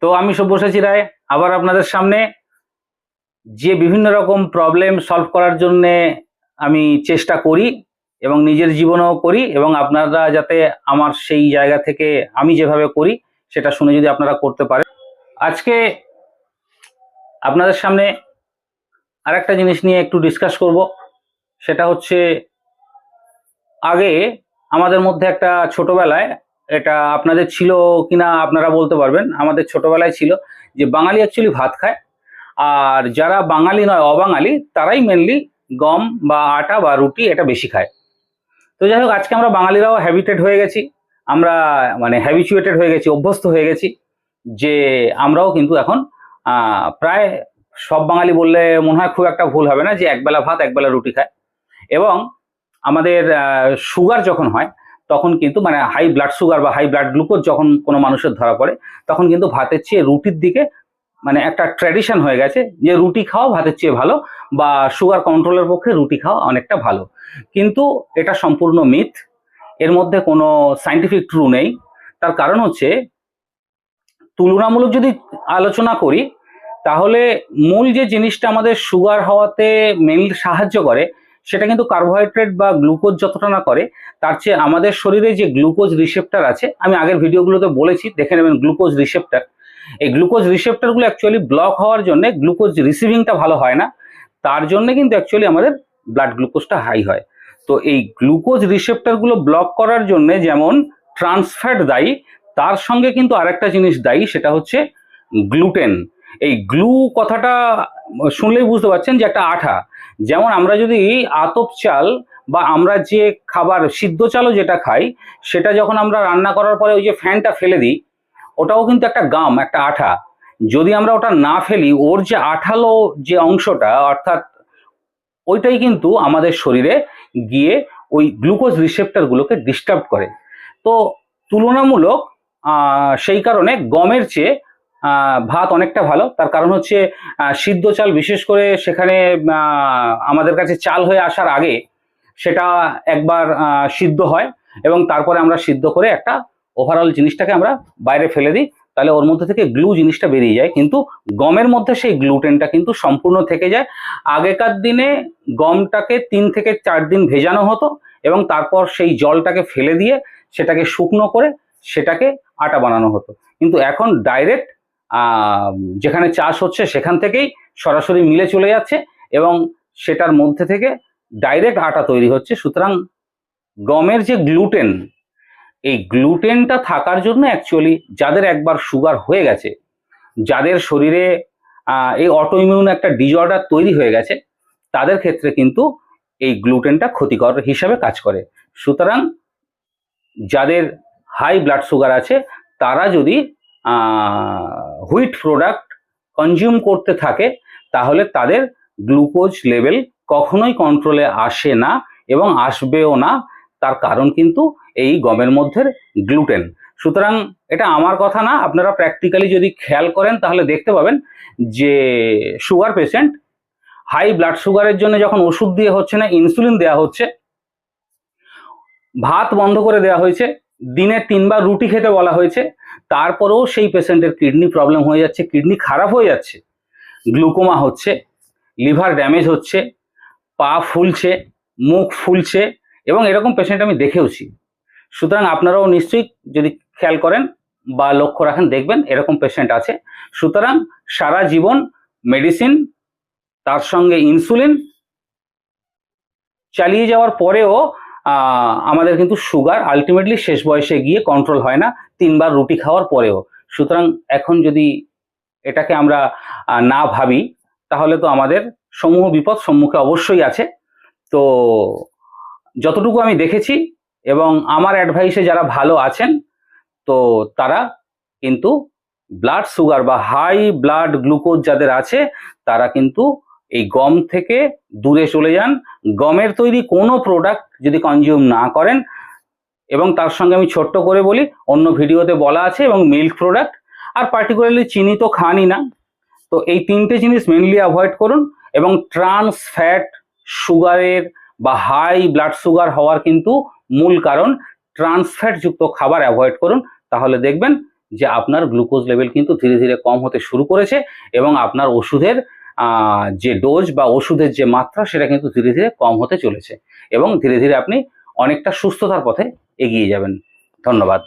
তো আমি সব্যসাচী রায় আবার আপনাদের সামনে যে বিভিন্ন রকম প্রবলেম সলভ করার জন্য আমি চেষ্টা করি এবং নিজের জীবনেও করি, এবং আপনারা যাতে আমার সেই জায়গা থেকে আমি যেভাবে করি সেটা শুনে যদি আপনারা করতে পারেন। আজকে আপনাদের সামনে আরেকটা জিনিস নিয়ে একটু ডিসকাস করব। সেটা হচ্ছে, আগে আমাদের মধ্যে একটা ছোটবেলায়, এটা আপনাদের ছিল কিনা আপনারা বলতে পারবেন, আমাদের ছোটবেলায় ছিল যে বাঙালি অ্যাকচুয়ালি ভাত খায়, আর যারা বাঙালি নয় অবাঙালি তারাই মেনলি গম বা আটা বা রুটি এটা বেশি খায়। তো যাই হোক, আজকে আমরা বাঙালিরাও হ্যাবিটেড হয়ে গেছি, আমরা মানে হ্যাবিচুয়েটেড হয়ে গেছি, অভ্যস্ত হয়ে গেছি যে আমরাও কিন্তু এখন প্রায় সব বাঙালি বললে মনে হয় খুব একটা ভুল হবে না যে একবেলা ভাত একবেলা রুটি খায়। এবং আমাদের সুগার যখন হয় তখন কিন্তু মানে হাই ব্লাড সুগার বা হাই ব্লাড গ্লুকোজ যখন কোনো মানুষের ধরা পড়ে তখন কিন্তু ভাতের চেয়ে রুটির দিকে মানে একটা ট্র্যাডিশন হয়ে গেছে যে রুটি খাওয়া ভাতের চেয়ে ভালো, বা সুগার কন্ট্রোলের পক্ষে রুটি খাওয়া অনেকটা ভালো। কিন্তু এটা সম্পূর্ণ মিথ, এর মধ্যে কোনো সাইন্টিফিক ট্রু নেই। তার কারণ হচ্ছে, তুলনামূলক যদি আলোচনা করি তাহলে মূল যে জিনিসটা আমাদের সুগার হওয়াতে মেনলি সাহায্য করে সেটা কিন্তু কার্বোহাইড্রেট বা গ্লুকোজ যতটা না করে, তার চেয়ে আমাদের শরীরে যে গ্লুকোজ রিসেপ্টর আছে, আমি আগের ভিডিওগুলোতে বলেছি দেখে নেবেন গ্লুকোজ রিসেপ্টর। এই গ্লুকোজ রিসেপ্টরগুলো অ্যাকচুয়ালি ব্লক হওয়ার জন্য গ্লুকোজ রিসিভিংটা ভালো হয় না, তার জন্য কিন্তু অ্যাকচুয়ালি আমাদের ব্লাড গ্লুকোজটা হাই হয়। তো এই গ্লুকোজ রিসেপ্টরগুলো ব্লক করার জন্য যেমন ট্রান্সফ্যাট দায়ী, তার সঙ্গে কিন্তু আরেকটা জিনিস দায়ী, সেটা হচ্ছে গ্লুটেন। এই গ্লু কথাটা শুনলেই বুঝতে পারছেন যে একটা আঠা। যেমন আমরা যদি আতপ চাল বা আমরা যে খাবার সিদ্ধ চালও যেটা খাই, সেটা যখন আমরা রান্না করার পরে ওই যে ফ্যানটা ফেলে দিই, ওটাও কিন্তু একটা গাম, একটা আঠা। যদি আমরা ওটা না ফেলি, ওর যে আঠালো যে অংশটা, অর্থাৎ ওইটাই কিন্তু আমাদের শরীরে গিয়ে ওই গ্লুকোজ রিসেপ্টরগুলোকে ডিস্টার্ব করে। তো তুলনামূলক সেই কারণে গমের চেয়ে ভাত অনেকটা ভালো। তার কারণ হচ্ছে সিদ্ধ চাল বিশেষ করে সেখানে আমাদের কাছে চাল হয়ে আসার আগে সেটা একবার সিদ্ধ হয়, এবং তারপরে আমরা সিদ্ধ করে একটা ওভারঅল জিনিসটাকে আমরা বাইরে ফেলে দিই, তাহলে ওর মধ্যে থেকে গ্লু জিনিসটা বেরিয়ে যায়। কিন্তু গমের মধ্যে সেই গ্লুটেনটা কিন্তু সম্পূর্ণ থেকে যায়। আগেকার দিনে গমটাকে 3 থেকে 4 দিন ভেজানো হতো, এবং তারপর সেই জলটাকে ফেলে দিয়ে সেটাকে শুকনো করে সেটাকে আটা বানানো হতো। কিন্তু এখন ডাইরেক্ট যেখানে চাষ হচ্ছে সেখান থেকেই সরাসরি মিলে চলে যাচ্ছে, এবং সেটার মধ্যে থেকে ডাইরেক্ট আটা তৈরি হচ্ছে। সুতরাং গমের যে গ্লুটেন, এই গ্লুটেনটা থাকার জন্য অ্যাকচুয়ালি যাদের একবার সুগার হয়ে গেছে, যাদের শরীরে এই অটোইমিউন একটা ডিজঅর্ডার তৈরি হয়ে গেছে, তাদের ক্ষেত্রে কিন্তু এই গ্লুটেনটা ক্ষতিকর হিসাবে কাজ করে। সুতরাং যাদের হাই ব্লাড সুগার আছে তারা যদি হুইট প্রোডাক্ট কনজিউম করতে থাকে তাহলে তাদের গ্লুকোজ লেভেল কখনোই কন্ট্রোলে আসে না এবং আসবেও না। তার কারণ কিন্তু এই গমের মধ্যে গ্লুটেন। সুতরাং এটা আমার কথা না, আপনারা প্র্যাকটিক্যালি যদি খেয়াল করেন তাহলে দেখতে পাবেন যে সুগার পেশেন্ট হাই ব্লাড সুগারের জন্য যখন ওষুধ দিয়ে হচ্ছে না, ইনসুলিন দেওয়া হচ্ছে, ভাত বন্ধ করে দেওয়া হয়েছে, দিনে 3বার রুটি খেতে বলা হয়েছে, তারপরেও সেই পেশেন্টের কিডনি প্রবলেম হয়ে যাচ্ছে, কিডনি খারাপ হয়ে যাচ্ছে, গ্লুকোমা হচ্ছে, লিভার ড্যামেজ হচ্ছে, পা ফুলছে, মুখ ফুলছে, এবং এরকম পেশেন্ট আমি দেখেওছি। সুতরাং আপনারাও নিশ্চয়ই যদি খেয়াল করেন বা লক্ষ্য রাখেন দেখবেন এরকম পেশেন্ট আছে। সুতরাং সারা জীবন মেডিসিন তার সঙ্গে ইনসুলিন চালিয়ে যাওয়ার পরেও আমাদের কিন্তু সুগার আলটিমেটলি শেষ বয়সে গিয়ে কন্ট্রোল হয় না 3বার রুটি খাওয়ার পরেও। সুতরাং এখন যদি এটাকে আমরা না ভাবি তাহলে তো আমাদের সমূহ বিপদ সম্মুখে অবশ্যই আছে। তো যতটুকু আমি দেখেছি এবং আমার অ্যাডভাইসে যারা ভালো আছেন, তো তারা কিন্তু ব্লাড সুগার বা হাই ব্লাড গ্লুকোজ যাদের আছে তারা কিন্তু এই গম থেকে দূরে চলে যান। গমের তৈরি কোনো প্রোডাক্ট যদি কনজিউম না করেন, এবং তার সঙ্গে আমি ছোট্ট করে বলি অন্য ভিডিওতে বলা আছে, এবং মিল্ক প্রোডাক্ট, আর পার্টিকুলারলি চিনি তো খানই না। তো এই 3টে জিনিস মেনলি অ্যাভয়েড করুন, এবং ট্রান্স ফ্যাট সুগারের বা হাই ব্লাড সুগার হওয়ার কিন্তু মূল কারণ ট্রান্স ফ্যাট যুক্ত খাবার অ্যাভয়েড করুন। তাহলে দেখবেন যে আপনার গ্লুকোজ লেভেল কিন্তু ধীরে ধীরে কম হতে শুরু করেছে এবং আপনার ওষুধের যে ডোজ বা ওষুধের যে মাত্রা সেটা কিন্তু ধীরে ধীরে কম হতে চলেছে এবং ধীরে ধীরে আপনি অনেকটা সুস্থতার পথে এগিয়ে যাবেন। ধন্যবাদ।